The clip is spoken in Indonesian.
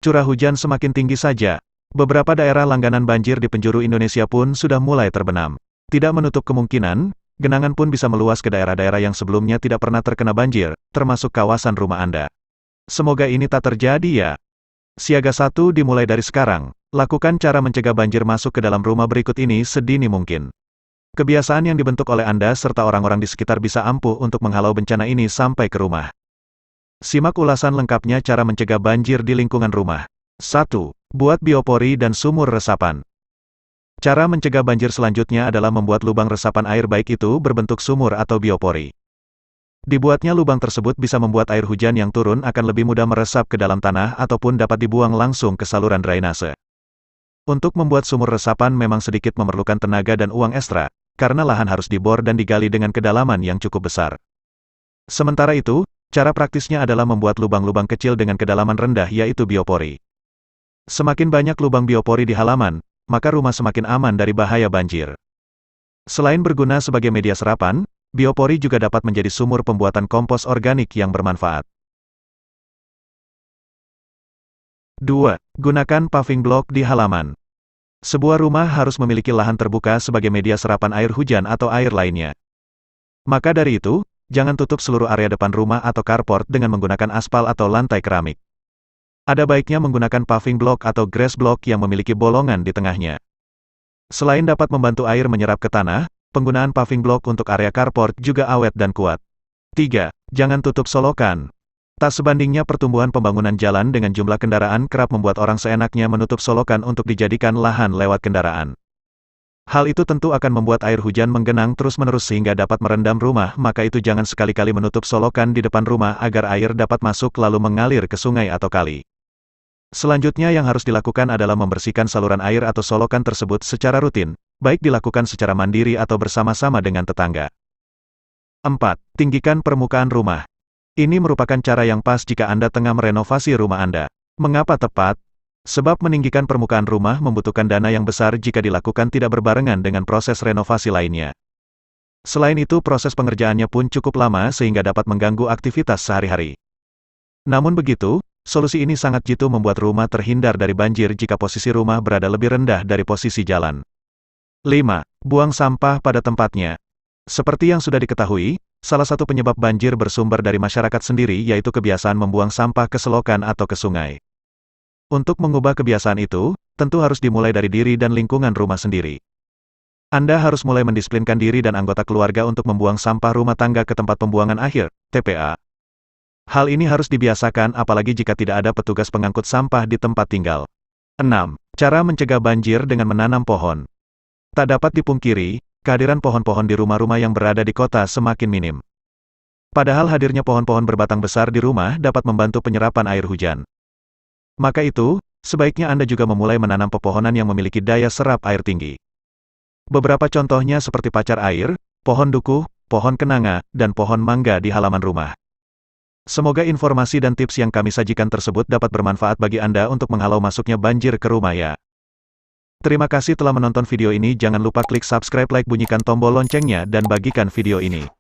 curah hujan semakin tinggi saja. Beberapa daerah langganan banjir di penjuru Indonesia pun sudah mulai terbenam. Tidak menutup kemungkinan, genangan pun bisa meluas ke daerah-daerah yang sebelumnya tidak pernah terkena banjir, termasuk kawasan rumah Anda. Semoga ini tak terjadi ya. Siaga 1 dimulai dari sekarang. Lakukan cara mencegah banjir masuk ke dalam rumah berikut ini sedini mungkin. Kebiasaan yang dibentuk oleh Anda serta orang-orang di sekitar bisa ampuh untuk menghalau bencana ini sampai ke rumah. Simak ulasan lengkapnya cara mencegah banjir di lingkungan rumah. 1. Buat biopori dan sumur resapan. Cara mencegah banjir selanjutnya adalah membuat lubang resapan air baik itu berbentuk sumur atau biopori. Dibuatnya lubang tersebut bisa membuat air hujan yang turun akan lebih mudah meresap ke dalam tanah ataupun dapat dibuang langsung ke saluran drainase. Untuk membuat sumur resapan memang sedikit memerlukan tenaga dan uang ekstra, karena lahan harus dibor dan digali dengan kedalaman yang cukup besar. Sementara itu, cara praktisnya adalah membuat lubang-lubang kecil dengan kedalaman rendah yaitu biopori. Semakin banyak lubang biopori di halaman, maka rumah semakin aman dari bahaya banjir. Selain berguna sebagai media serapan, biopori juga dapat menjadi sumur pembuatan kompos organik yang bermanfaat. 2. Gunakan paving block di halaman. Sebuah rumah harus memiliki lahan terbuka sebagai media serapan air hujan atau air lainnya. Maka dari itu, jangan tutup seluruh area depan rumah atau carport dengan menggunakan aspal atau lantai keramik. Ada baiknya menggunakan paving block atau grass block yang memiliki bolongan di tengahnya. Selain dapat membantu air menyerap ke tanah, penggunaan paving block untuk area carport juga awet dan kuat. 3. Jangan tutup solokan. Tak sebandingnya pertumbuhan pembangunan jalan dengan jumlah kendaraan kerap membuat orang seenaknya menutup solokan untuk dijadikan lahan lewat kendaraan. Hal itu tentu akan membuat air hujan menggenang terus-menerus sehingga dapat merendam rumah, maka itu jangan sekali-kali menutup solokan di depan rumah agar air dapat masuk lalu mengalir ke sungai atau kali. Selanjutnya yang harus dilakukan adalah membersihkan saluran air atau solokan tersebut secara rutin, baik dilakukan secara mandiri atau bersama-sama dengan tetangga. 4. Tinggikan permukaan rumah. Ini merupakan cara yang pas jika Anda tengah merenovasi rumah Anda. Mengapa tepat? Sebab meninggikan permukaan rumah membutuhkan dana yang besar jika dilakukan tidak berbarengan dengan proses renovasi lainnya. Selain itu proses pengerjaannya pun cukup lama sehingga dapat mengganggu aktivitas sehari-hari. Namun begitu, solusi ini sangat jitu membuat rumah terhindar dari banjir jika posisi rumah berada lebih rendah dari posisi jalan. 5. Buang sampah pada tempatnya. Seperti yang sudah diketahui, salah satu penyebab banjir bersumber dari masyarakat sendiri yaitu kebiasaan membuang sampah ke selokan atau ke sungai. Untuk mengubah kebiasaan itu, tentu harus dimulai dari diri dan lingkungan rumah sendiri. Anda harus mulai mendisiplinkan diri dan anggota keluarga untuk membuang sampah rumah tangga ke tempat pembuangan akhir, TPA. Hal ini harus dibiasakan apalagi jika tidak ada petugas pengangkut sampah di tempat tinggal. 6. Cara mencegah banjir dengan menanam pohon. Tak dapat dipungkiri, kehadiran pohon-pohon di rumah-rumah yang berada di kota semakin minim. Padahal hadirnya pohon-pohon berbatang besar di rumah dapat membantu penyerapan air hujan. Maka itu, sebaiknya Anda juga memulai menanam pepohonan yang memiliki daya serap air tinggi. Beberapa contohnya seperti pacar air, pohon dukuh, pohon kenanga, dan pohon mangga di halaman rumah. Semoga informasi dan tips yang kami sajikan tersebut dapat bermanfaat bagi Anda untuk menghalau masuknya banjir ke rumah ya. Terima kasih telah menonton video ini, jangan lupa klik subscribe, like, bunyikan tombol loncengnya dan bagikan video ini.